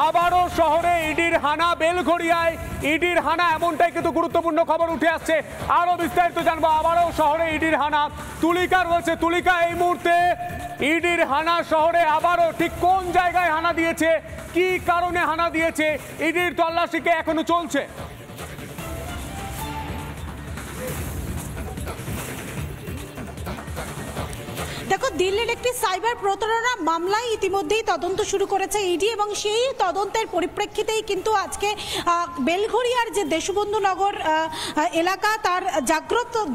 আবারও শহরে ইডির হানা, বেলঘড়িয়ায় ইডির হানা, এমনটাই কিন্তু গুরুত্বপূর্ণ খবর উঠে আসছে। আরো বিস্তারিত জানবো। আবারও শহরে ইডির হানা, তুলিকা রয়েছে। তুলিকা, এই মুহূর্তে ইডির হানা শহরে আবারও ঠিক কোন জায়গায় হানা দিয়েছে, কি কারণে হানা দিয়েছে, ইডির তল্লাশিকে এখনো চলছে? দেখো, দিল্লির একটি সাইবার প্রতারণা মামলায় ইতিমধ্যেই তদন্ত শুরু করেছে ইডি, এবং সেই তদন্তের পরিপ্রেক্ষিতেই কিন্তু আজকে বেলঘড়িয়ার যে দেশবন্ধু নগর এলাকা, তার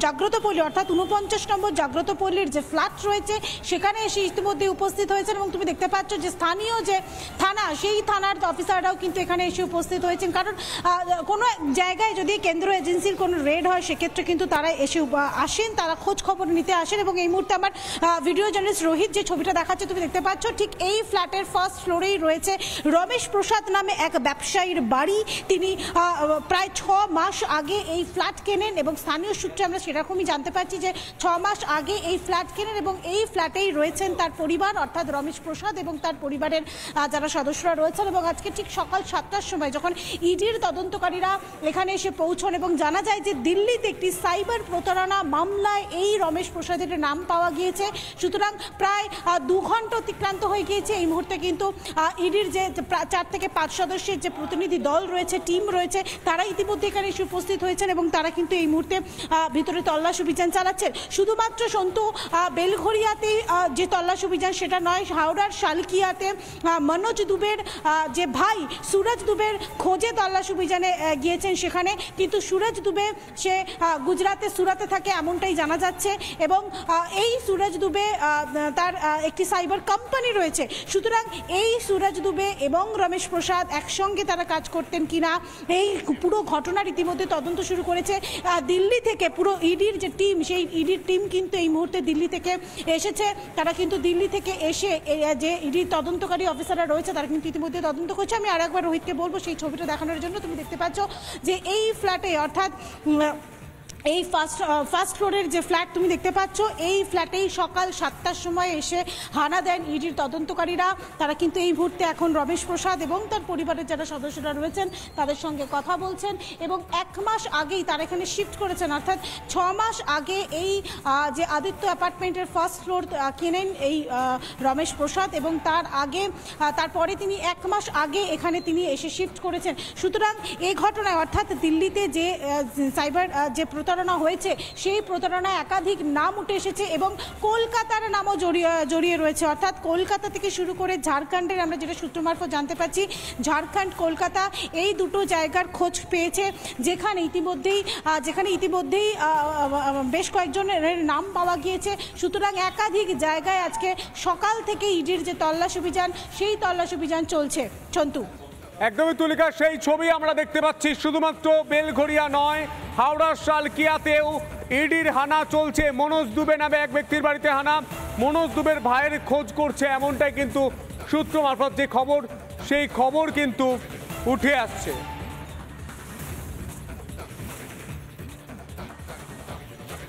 জাগ্রত পল্লী অর্থাৎ 49 নম্বর জাগ্রত পল্লীর যে ফ্ল্যাট রয়েছে সেখানে এসে ইতিমধ্যে উপস্থিত হয়েছেন। এবং তুমি দেখতে পাচ্ছ যে স্থানীয় যে থানা, সেই থানার অফিসাররাও কিন্তু এখানে এসে উপস্থিত হয়েছেন। কারণ কোনো জায়গায় যদি কেন্দ্র এজেন্সির কোনো রেড হয় সেক্ষেত্রে কিন্তু তারা এসে আসেন, তারা খোঁজ খবর নিতে আসেন। এবং এই মুহূর্তে আমার ভিডিও জার্নালিস্ট রোহিত যে ছবিটা দেখাচ্ছে তুমি দেখতে পাচ্ছ, ঠিক এই ফ্ল্যাটের ফার্স্ট ফ্লোরেই রয়েছে রমেশ প্রসাদ নামে এক ব্যবসায়ীর বাড়ি। তিনি প্রায় 6 মাস আগে এই ফ্ল্যাট কেনেন, এবং স্থানীয় সূত্রে আমরা সেরকমই জানতে পারছি যে 6 মাস আগে এই ফ্ল্যাট কেনেন, এবং এই ফ্ল্যাটেই রয়েছেন তার পরিবার অর্থাৎ রমেশ প্রসাদ এবং তার পরিবারের যারা সদস্যরা রয়েছেন। এবং আজকে ঠিক সকাল 7টার সময় যখন ইডির তদন্তকারীরা এখানে এসে পৌঁছন এবং জানা যায় যে দিল্লিতে একটি সাইবার প্রতারণা মামলায় এই রমেশ প্রসাদের নাম পাওয়া গিয়েছে, সুতরাং প্রায় 2 ঘন্টা অতিক্রান্ত হয়ে গিয়েছে। এই মুহূর্তে কিন্তু ইডির যে 4 থেকে 5 সদস্যের যে প্রতিনিধি দল রয়েছে, টিম রয়েছে, তারা ইতিমধ্যে এখানে এসে উপস্থিত হয়েছেন এবং তারা কিন্তু এই মুহূর্তে ভিতরে তল্লাশি অভিযান চালাচ্ছেন। শুধুমাত্র সন্তু বেলঘড়িয়াতে যে তল্লাশি অভিযান সেটা নয়, হাওড়ার শালকিয়াতে মনোজ দুবের যে ভাই সুরজ দুবের খোঁজে তল্লাশি অভিযানে গিয়েছেন সেখানে, কিন্তু সুরজ দুবে সে গুজরাতে সুরাতে থাকে এমনটাই জানা যাচ্ছে। এবং এই সুরজ দুবে তার একটি সাইবার কোম্পানি রয়েছে, সুতরাং এই সুরজ দুবে এবং রমেশ প্রসাদ একসঙ্গে তারা কাজ করতেন কিনা, এই পুরো ঘটনার ইতিমধ্যে তদন্ত শুরু করেছে দিল্লি থেকে। পুরো ইডির যে টিম, সেই ইডির টিম কিন্তু এই মুহূর্তে দিল্লি থেকে এসেছে। তারা কিন্তু দিল্লি থেকে এসে যে ইডির তদন্তকারী অফিসাররা রয়েছে তারা কিন্তু ইতিমধ্যে তদন্ত করছে। আমি আরেকবার রোহিতকে বলবো সেই ছবিটা দেখানোর জন্য। তুমি দেখতে পাচ্ছ যে এই ফ্ল্যাটে অর্থাৎ এই ফার্স্ট ফ্লোরের যে ফ্ল্যাট তুমি দেখতে পাচ্ছ, এই ফ্ল্যাটেই সকাল 7টার সময় এসে হানা দেন ইডির তদন্তকারীরা। তারা কিন্তু এই মুহূর্তে এখন রমেশ প্রসাদ এবং তার পরিবারের যারা সদস্যরা রয়েছেন তাদের সঙ্গে কথা বলছেন। এবং 1 মাস আগেই তারা এখানে শিফট করেছেন, অর্থাৎ 6 মাস আগে এই যে আদিত্য অ্যাপার্টমেন্টের ফার্স্ট ফ্লোর কেনেন এই রমেশ প্রসাদ, এবং তারপরে তিনি 1 মাস আগে এখানে তিনি এসে শিফট করেছেন। সুতরাং এই ঘটনায় অর্থাৎ দিল্লিতে যে সাইবার যে প্রতারণা হয়েছে সেই প্রতারণায় একাধিক নাম উঠে এসেছে এবং কলকাতার নামও জড়িয়ে রয়েছে। অর্থাৎ কলকাতা থেকে শুরু করে ঝাড়খণ্ডের, আমরা যেটা সূত্র মারফত জানতে পারছি, ঝাড়খণ্ড কলকাতা এই দুটো জায়গার খোঁজ পেয়েছে, যেখানে ইতিমধ্যেই বেশ কয়েকজনের নাম পাওয়া গিয়েছে। সুতরাং একাধিক জায়গায় আজকে সকাল থেকে ইডির যে তল্লাশি অভিযান, সেই তল্লাশি অভিযান চলছে। চন্তু, একদমই তুলিকা, সেই ছবি আমরা দেখতে পাচ্ছি। শুধুমাত্র বেলঘড়িয়া নয়, হাওড়ার শালকিয়াতেও ইডির হানা চলছে। মনোজ দুবে নামে এক ব্যক্তির বাড়িতে হানা, মনোজ দুবের ভাইয়ের খোঁজ করছে, এমনটাই কিন্তু সূত্র মারফত যে খবর, সেই খবর কিন্তু উঠে আসছে।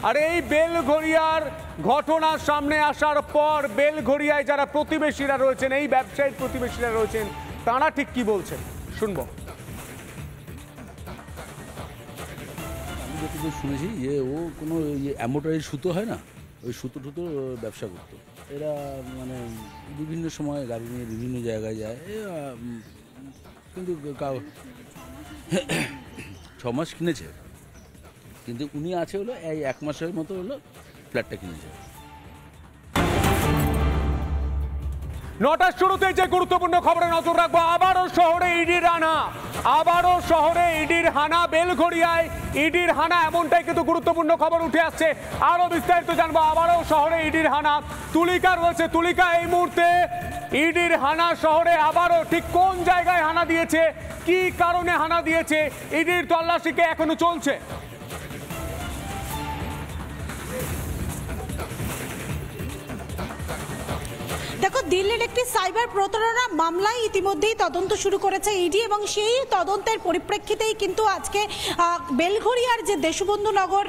আর এই বেলঘড়িয়ার ঘটনা সামনে আসার পর বেলঘড়িয়ায় যারা প্রতিবেশীরা রয়েছেন, এই ব্যবসায়ীর প্রতিবেশীরা রয়েছেন, তারা ঠিক কি বলছেন শুনবো। আমি যতদূর শুনেছি যে ও কোনো অ্যামোটারি সুতো হয় না, ওই সুতো ব্যবসা করতো। এরা মানে বিভিন্ন সময় গাড়ি নিয়ে বিভিন্ন জায়গায় যায়, কিন্তু 6 মাস কিনেছে, কিন্তু উনি আছে হলো এই 1 মাসের মতো হলো ফ্ল্যাটটা কিনেছে। 9টার শুরুতে যে গুরুত্বপূর্ণ খবরে নজর রাখবো। আবারও শহরে ইডির হানা, বেলঘড়িয়ায় ইডির হানা, এমনটাই কিন্তু গুরুত্বপূর্ণ খবর উঠে আসছে। আরো বিস্তারিত জানবো। আবারও শহরে ইডির হানা, তুলিকা রয়েছে। তুলিকা, এই মুহূর্তে ইডির হানা শহরে আবারও ঠিক কোন জায়গায় হানা দিয়েছে, কি কারণে হানা দিয়েছে, ইডির তল্লাশিকে এখনো চলছে। দেখো, দিল্লির একটি সাইবার প্রতারণা মামলায় ইতিমধ্যেই তদন্ত শুরু করেছে ইডি এবং সেই তদন্তের পরিপ্রেক্ষিতেই কিন্তু আজকে বেলঘরিয়ার যে দেশবন্ধু নগর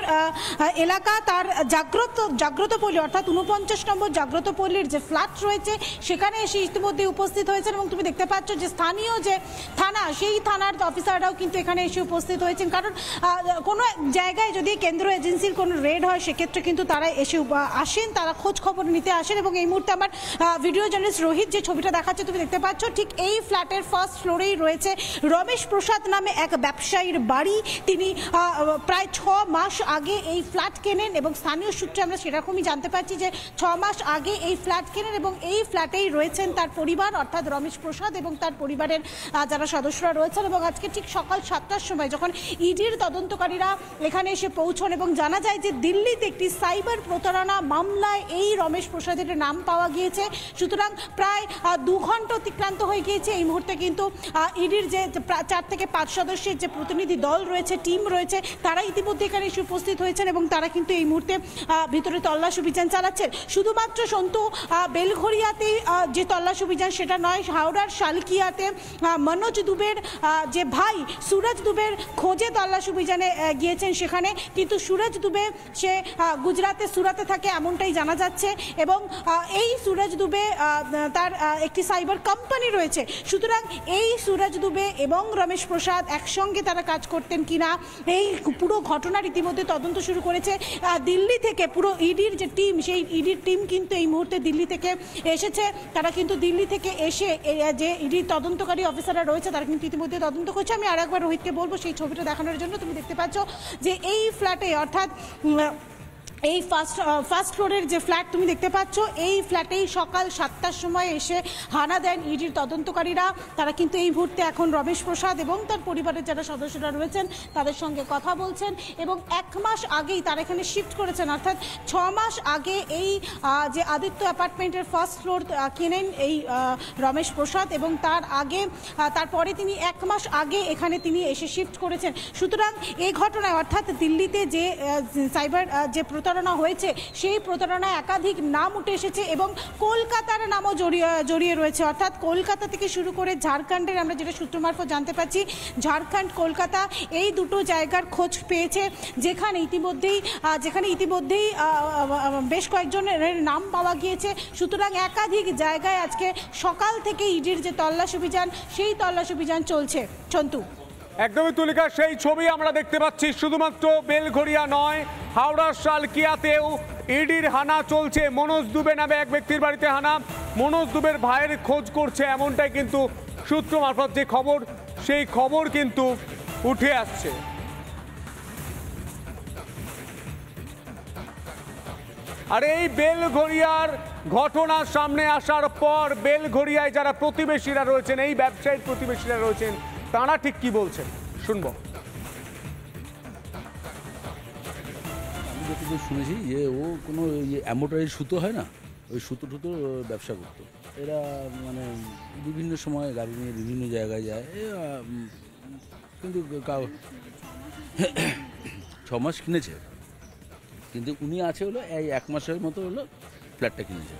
এলাকা তার জাগ্রত পল্লী অর্থাৎ 49 নম্বর জাগ্রত পল্লীর যে ফ্ল্যাট রয়েছে সেখানে এসে ইতিমধ্যে উপস্থিত হয়েছেন এবং তুমি দেখতে পাচ্ছ যে স্থানীয় যে থানা সেই থানার অফিসাররাও কিন্তু এখানে এসে উপস্থিত হয়েছেন। কারণ কোনো জায়গায় যদি কেন্দ্রীয় এজেন্সির কোনো রেড হয় সেক্ষেত্রে কিন্তু তারা এসে আসেন, তারা খোঁজ খবর নিতে আসেন। এবং এই মুহূর্তে আমার ভিডিও জার্নালিস্ট রোহিত যে ছবিটা দেখাচ্ছে তুমি দেখতে পাচ্ছ, ঠিক এই ফ্ল্যাটের ফার্স্ট ফ্লোরেই রয়েছে রমেশ প্রসাদ নামে এক ব্যবসায়ীর বাড়ি। তিনি প্রায় 6 মাস আগে এই ফ্ল্যাট কেনেন এবং স্থানীয় সূত্রে আমরা সেরকমই জানতে পারছি যে 6 মাস আগে এই ফ্ল্যাট কেনেন এবং এই ফ্ল্যাটেই রয়েছেন তার পরিবার অর্থাৎ রমেশ প্রসাদ এবং তার পরিবারের যারা সদস্যরা রয়েছেন। এবং আজকে ঠিক সকাল 7টার সময় যখন ইডির তদন্তকারীরা এখানে এসে পৌঁছন এবং জানা যায় যে দিল্লিতে একটি সাইবার প্রতারণা মামলায় এই রমেশ প্রসাদের নাম পাওয়া গিয়েছে। সুতরাং প্রায় 2 ঘন্টা অতিক্রান্ত হয়ে গিয়েছে। এই মুহূর্তে কিন্তু ইডির যে 4 থেকে 5 সদস্যের যে প্রতিনিধি দল রয়েছে, টিম রয়েছে, তারা ইতিমধ্যে এখানে এসে উপস্থিত হয়েছেন এবং তারা কিন্তু এই মুহূর্তে ভিতরে তল্লাশ অভিযান চালাচ্ছেন। শুধুমাত্র সন্তু বেলঘরিয়াতে যে তল্লাশ অভিযান সেটা নয়, হাওড়ার শালকিয়াতে মনোজ দুবের যে ভাই সুরজ দুবের খোঁজে তল্লাশ অভিযানে গিয়েছেন সেখানে। কিন্তু সুরজ দুবে সে গুজরাতে সুরাতে থাকে এমনটাই জানা যাচ্ছে এবং এই সুরজ দুবে তার একটি সাইবার কোম্পানি রয়েছে। সুতরাং এই সুরজ দুবে এবং রমেশ প্রসাদ একসঙ্গে তারা কাজ করতেন কিনা এই পুরো ঘটনার ইতিমধ্যে তদন্ত শুরু করেছে দিল্লি থেকে। পুরো ইডির যে টিম সেই ইডির টিম কিন্তু এই মুহূর্তে দিল্লি থেকে এসেছে। তারা কিন্তু দিল্লি থেকে এসে যে ইডির তদন্তকারী অফিসাররা রয়েছে তারা কিন্তু ইতিমধ্যে তদন্ত করছে। আমি আর একবার রোহিতকে বলবো সেই ছবিটা দেখানোর জন্য। তুমি দেখতে পাচ্ছ যে এই ফ্ল্যাটে অর্থাৎ এই ফার্স্ট ফ্লোরের যে ফ্ল্যাট তুমি দেখতে পাচ্ছ এই ফ্ল্যাটেই সকাল 7টার সময় এসে হানা দেন ইডির তদন্তকারীরা। তারা কিন্তু এই মুহূর্তে এখন রমেশ প্রসাদ এবং তার পরিবারের যারা সদস্যরা রয়েছেন তাদের সঙ্গে কথা বলছেন এবং 1 মাস আগেই তারা এখানে শিফট করেছেন অর্থাৎ 6 মাস আগে এই যে আদিত্য অ্যাপার্টমেন্টের ফার্স্ট ফ্লোর কেনেন এই রমেশ প্রসাদ এবং তারপরে তিনি 1 মাস আগে এখানে তিনি এসে শিফট করেছেন। সুতরাং এই ঘটনায় অর্থাৎ দিল্লিতে যে সাইবার যে প্রতারণা হয়েছে সেই প্রতারণায় একাধিক নাম উঠে এসেছে এবং কলকাতার নামও জড়িয়ে রয়েছে। অর্থাৎ কলকাতা থেকে শুরু করে ঝাড়খণ্ডের আমরা যেটা সূত্র মারফত জানতে পারছি ঝাড়খণ্ড কলকাতা এই দুটো জায়গার খোঁজ পেয়েছে যেখানে ইতিমধ্যেই বেশ কয়েকজনের নাম পাওয়া গিয়েছে। সুতরাং একাধিক জায়গায় আজকে সকাল থেকে ইডির যে তল্লাশ অভিযান সেই তল্লাশ অভিযান চলছে। চন্তু একদমই তুলিকা, সেই ছবি আমরা দেখতে পাচ্ছি। শুধুমাত্র বেলঘরিয়া নয়, হাওড়ার শালকিয়াতেও ইডির হানা চলছে। মনোজ দুবে নামে এক ব্যক্তির বাড়িতে হানা। মনোজ দুবের ভাইয়ের খোঁজ করছে এমনটাই কিন্তু সূত্র মারফত যে খবর সেই খবর কিন্তু উঠে আসছে। আর এই বেলঘরিয়ার ঘটনা সামনে আসার পর বেলঘরিয়ায় যারা প্রতিবেশীরা রয়েছেন, এই ব্যবসায়ীর প্রতিবেশীরা রয়েছেন, তারা ঠিক কি বলছেন শুনবো। আমি যতদূর শুনেছি যে ও কোনো অ্যামোটারির সুতো হয় না, ওই সুতো ব্যবসা করতো। এরা মানে বিভিন্ন সময় গাড়ি নিয়ে বিভিন্ন জায়গায় যায়, কিন্তু 6 মাস কিনেছে, কিন্তু উনি আছে হলো এই 1 মাসের মতো হলো ফ্ল্যাটটা কিনেছে।